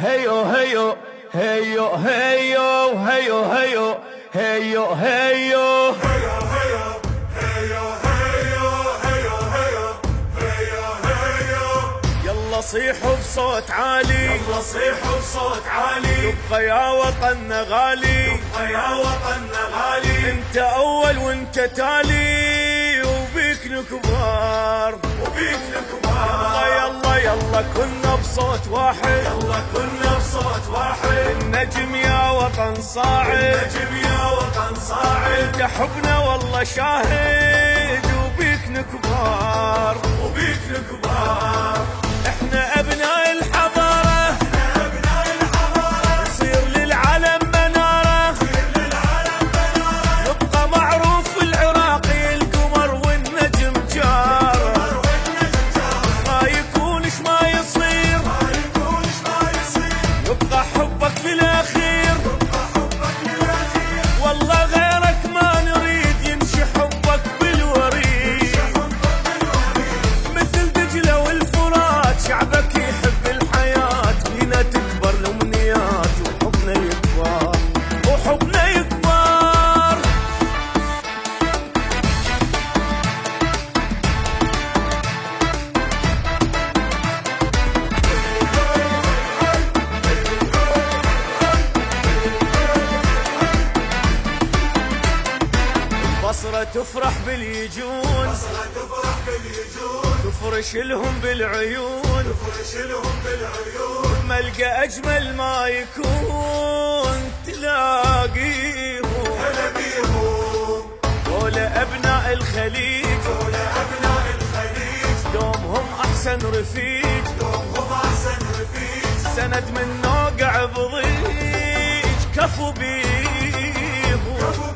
هيو هيو هيو هيو هيو هيو هيو هيو يلا صيحوا بصوت عالي، يلا صيحوا بصوت عالي، يبقى يا وطننا غالي، يبقى يا وطننا غالي. انت اول وانت تالي وبيك نكبار، وبيك نكبار. يلا يلا كنا بصوت واحد، يلا كنا بصوت واحد. النجم يا وطن صاعد، النجم يا وطن صاعد. انت حبنا والله شاهد وبيك نكبار، وبيك نكبار. احنا ابناء الحضارة، احنا ابناء الحضارة، نصير للعالم منارة، نصير للعالم منارة. نبقى معروف في العراق القمر والنجم جار، القمر والنجم جار. ما يكونش ما يصير، ما يكونش ما يصير. يبقى حبك في الاخير، يبقى حبك للأخير. والله غيرك ما نريد، يمشي حبك بالوريد، حبك بالوريد. مثل دجلة والفرات، شعبك يحب الحياة، فينا تكبر الأمنيات وحبنا يكبر، وحبنا يكبر. البصرة تفرح باليجون، بصرة تفرح باليجون، تفرش لهم بالعيون، تفرش لهم بالعيون. ملقى أجمل ما يكون تلاقيهم، تلاقيهم ولا أبناء الخليج، ولا أبناء الخليج. دومهم أحسن رفيج، دومهم أحسن رفيق. سند من نوقع بضيج، كفو بيهم. كفو